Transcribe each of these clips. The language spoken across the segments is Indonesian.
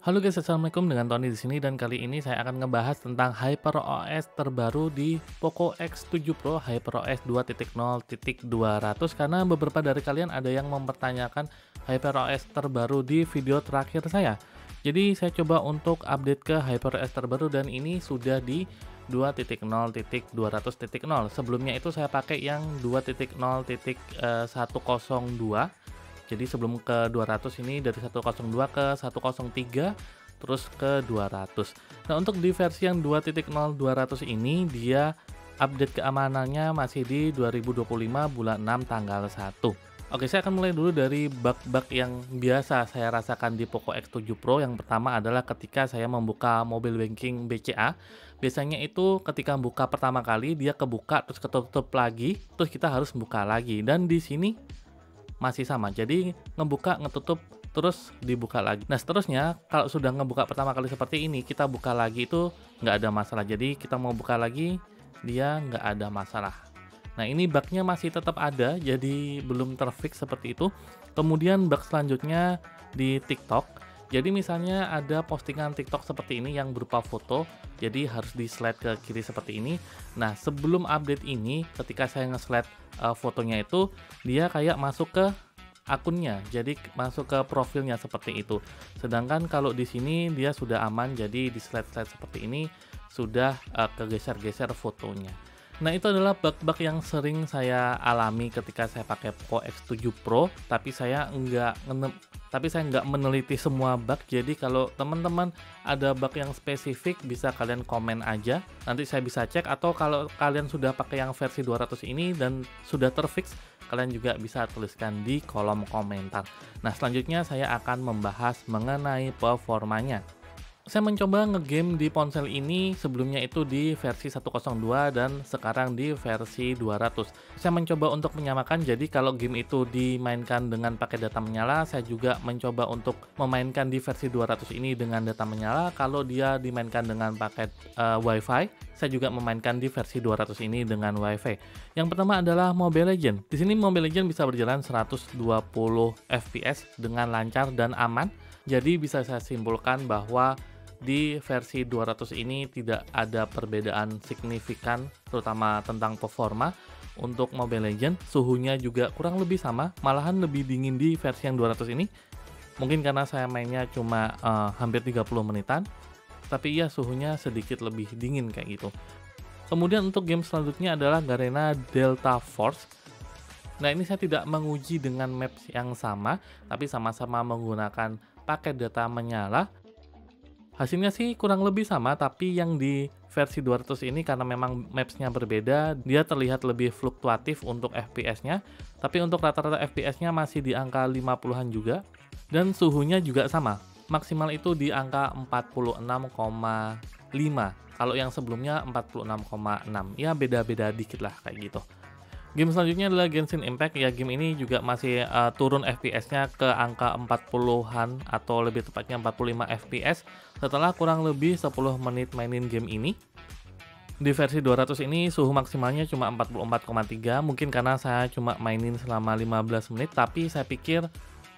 Halo guys, assalamualaikum, dengan Tony di sini dan kali ini saya akan ngebahas tentang HyperOS terbaru di Poco X7 Pro HyperOS 2.0.200 karena beberapa dari kalian ada yang mempertanyakan HyperOS terbaru di video terakhir saya. Jadi saya coba untuk update ke HyperOS terbaru dan ini sudah di 2.0.200.0. Sebelumnya itu saya pakai yang 2.0.102. Jadi sebelum ke 200 ini dari 102 ke 103 terus ke 200. Nah, untuk di versi yang 2.0.200 ini dia update keamanannya masih di 2025 bulan 6 tanggal 1. Oke, saya akan mulai dulu dari bug-bug yang biasa saya rasakan di Poco X7 Pro. Yang pertama adalah ketika saya membuka mobile banking BCA. Biasanya itu ketika buka pertama kali dia kebuka terus ketutup lagi, terus kita harus buka lagi. Dan di sini masih sama, jadi ngebuka, ngetutup, terus dibuka lagi. Nah, seterusnya kalau sudah ngebuka pertama kali seperti ini, kita buka lagi itu nggak ada masalah. Jadi kita mau buka lagi, dia nggak ada masalah. Nah, ini bugnya masih tetap ada, jadi belum terfix seperti itu. Kemudian bug selanjutnya di TikTok. Jadi misalnya ada postingan TikTok seperti ini yang berupa foto, jadi harus di slide ke kiri seperti ini. Nah, sebelum update ini, ketika saya nge-slide fotonya itu, dia kayak masuk ke akunnya, jadi masuk ke profilnya seperti itu. Sedangkan kalau di sini dia sudah aman, jadi di slide-slide seperti ini sudah kegeser-geser fotonya. Nah, itu adalah bug-bug yang sering saya alami ketika saya pakai Poco X7 Pro, tapi saya nggak meneliti semua bug. Jadi kalau teman-teman ada bug yang spesifik bisa kalian komen aja, nanti saya bisa cek. Atau kalau kalian sudah pakai yang versi 200 ini dan sudah terfix, kalian juga bisa tuliskan di kolom komentar. Nah, selanjutnya saya akan membahas mengenai performanya. Saya mencoba ngegame di ponsel ini sebelumnya itu di versi 102 dan sekarang di versi 200. Saya mencoba untuk menyamakan, jadi kalau game itu dimainkan dengan pakai data menyala, saya juga mencoba untuk memainkan di versi 200 ini dengan data menyala. Kalau dia dimainkan dengan paket WiFi, saya juga memainkan di versi 200 ini dengan WiFi. Yang pertama adalah Mobile Legends. Di sini Mobile Legends bisa berjalan 120 fps dengan lancar dan aman. Jadi bisa saya simpulkan bahwa di versi 200 ini tidak ada perbedaan signifikan terutama tentang performa. Untuk Mobile Legends suhunya juga kurang lebih sama, malahan lebih dingin di versi yang 200 ini. Mungkin karena saya mainnya cuma hampir 30 menitan, tapi ya suhunya sedikit lebih dingin kayak gitu. Kemudian untuk game selanjutnya adalah Garena Delta Force. Nah, ini saya tidak menguji dengan maps yang sama, tapi sama-sama menggunakan paket data menyala. Hasilnya sih kurang lebih sama, tapi yang di versi 200 ini karena memang maps-nya berbeda, dia terlihat lebih fluktuatif untuk FPS-nya, tapi untuk rata-rata FPS-nya masih di angka 50-an juga, dan suhunya juga sama. Maksimal itu di angka 46,5. Kalau yang sebelumnya 46,6. Ya beda-beda dikit lah kayak gitu. Game selanjutnya adalah Genshin Impact. Ya, game ini juga masih turun FPS-nya ke angka 40-an atau lebih tepatnya 45 FPS setelah kurang lebih 10 menit mainin game ini. Di versi 200 ini suhu maksimalnya cuma 44,3, mungkin karena saya cuma mainin selama 15 menit, tapi saya pikir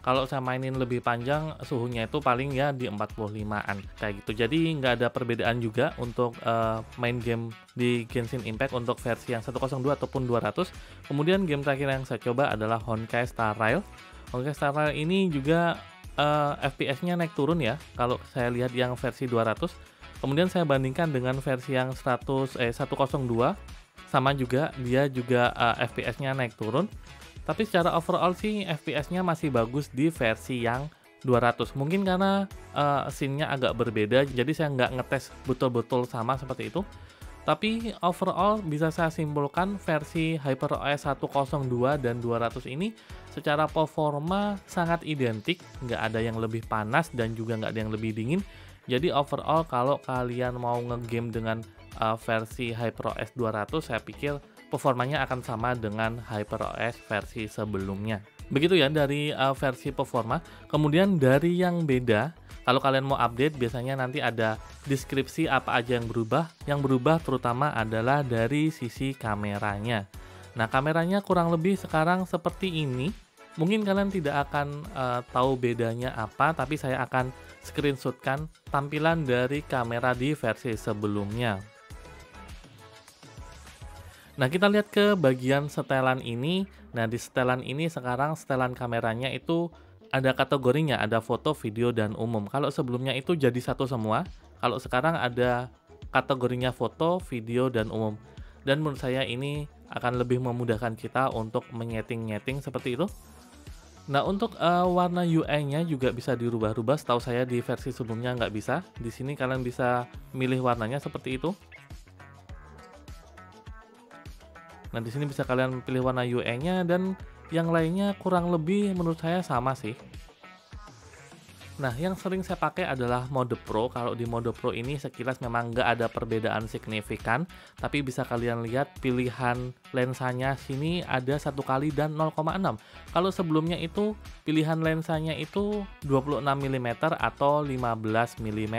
kalau saya mainin lebih panjang suhunya itu paling ya di 45-an kayak gitu. Jadi nggak ada perbedaan juga untuk main game di Genshin Impact untuk versi yang 102 ataupun 200. Kemudian game terakhir yang saya coba adalah Honkai Star Rail. Honkai Star Rail ini juga FPS-nya naik turun ya kalau saya lihat yang versi 200. Kemudian saya bandingkan dengan versi yang 102, sama juga dia juga FPS-nya naik turun. Tapi secara overall sih FPS-nya masih bagus di versi yang 200. Mungkin karena scene-nya agak berbeda, jadi saya nggak ngetes betul-betul sama seperti itu. Tapi overall bisa saya simpulkan versi HyperOS 102 dan 200 ini secara performa sangat identik, nggak ada yang lebih panas dan juga nggak ada yang lebih dingin. Jadi overall kalau kalian mau ngegame dengan versi HyperOS 200, saya pikir performanya akan sama dengan HyperOS versi sebelumnya. Begitu ya dari versi performa. Kemudian dari yang beda, kalau kalian mau update biasanya nanti ada deskripsi apa aja yang berubah. Yang berubah terutama adalah dari sisi kameranya. Nah, kameranya kurang lebih sekarang seperti ini. Mungkin kalian tidak akan tahu bedanya apa, tapi saya akan screenshotkan tampilan dari kamera di versi sebelumnya. Nah, kita lihat ke bagian setelan ini. Nah, di setelan ini sekarang setelan kameranya itu ada kategorinya, ada foto, video, dan umum. Kalau sebelumnya itu jadi satu semua, kalau sekarang ada kategorinya foto, video, dan umum. Dan menurut saya ini akan lebih memudahkan kita untuk menyeting-nyeting seperti itu. Nah, untuk warna UI-nya juga bisa dirubah-rubah. Setahu saya di versi sebelumnya nggak bisa. Di sini kalian bisa milih warnanya seperti itu. Nah, di sini bisa kalian pilih warna UI-nya dan yang lainnya kurang lebih menurut saya sama sih. Nah, yang sering saya pakai adalah mode Pro. Kalau di mode Pro ini sekilas memang nggak ada perbedaan signifikan, tapi bisa kalian lihat pilihan lensanya sini ada 1 kali dan 0,6. Kalau sebelumnya itu pilihan lensanya itu 26 mm atau 15 mm.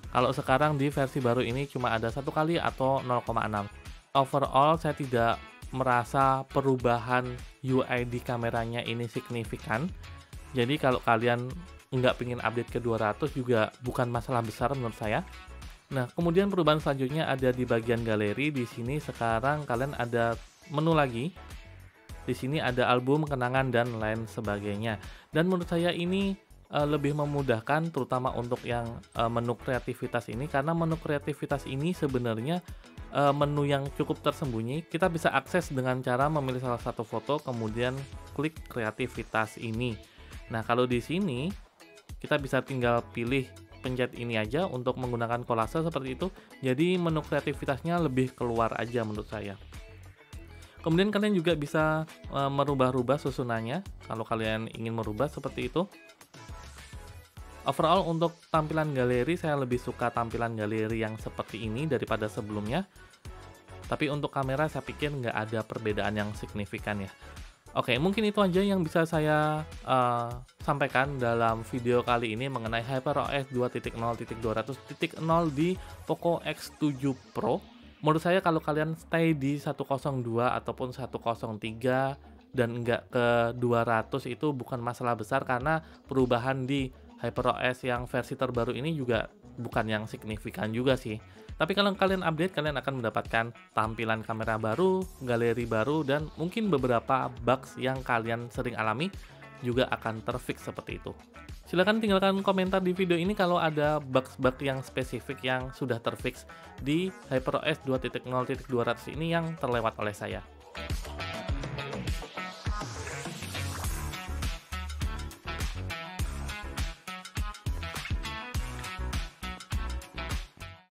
Kalau sekarang di versi baru ini cuma ada 1 kali atau 0,6. Overall saya tidak merasa perubahan UI di kameranya ini signifikan. Jadi kalau kalian nggak pengen update ke 200 juga bukan masalah besar menurut saya. Nah, kemudian perubahan selanjutnya ada di bagian galeri. Di sini sekarang kalian ada menu lagi. Di sini ada album, kenangan, dan lain sebagainya. Dan menurut saya ini lebih memudahkan terutama untuk yang menu kreativitas ini, karena menu kreativitas ini sebenarnya menu yang cukup tersembunyi. Kita bisa akses dengan cara memilih salah satu foto kemudian klik kreativitas ini. Nah, kalau di sini kita bisa tinggal pilih pencet ini aja untuk menggunakan kolase seperti itu. Jadi menu kreativitasnya lebih keluar aja menurut saya. Kemudian kalian juga bisa merubah-rubah susunannya kalau kalian ingin merubah seperti itu. Overall untuk tampilan galeri saya lebih suka tampilan galeri yang seperti ini daripada sebelumnya. Tapi untuk kamera saya pikir nggak ada perbedaan yang signifikan ya. Oke, mungkin itu aja yang bisa saya sampaikan dalam video kali ini mengenai HyperOS 2.0.200.0 di Poco X7 Pro. Menurut saya kalau kalian stay di 102 ataupun 103 dan nggak ke 200 itu bukan masalah besar, karena perubahan di HyperOS yang versi terbaru ini juga bukan yang signifikan juga sih. Tapi kalau kalian update, kalian akan mendapatkan tampilan kamera baru, galeri baru, dan mungkin beberapa bugs yang kalian sering alami juga akan terfix seperti itu. Silahkan tinggalkan komentar di video ini kalau ada bugs-bug yang spesifik yang sudah terfix di HyperOS 2.0.200 ini yang terlewat oleh saya.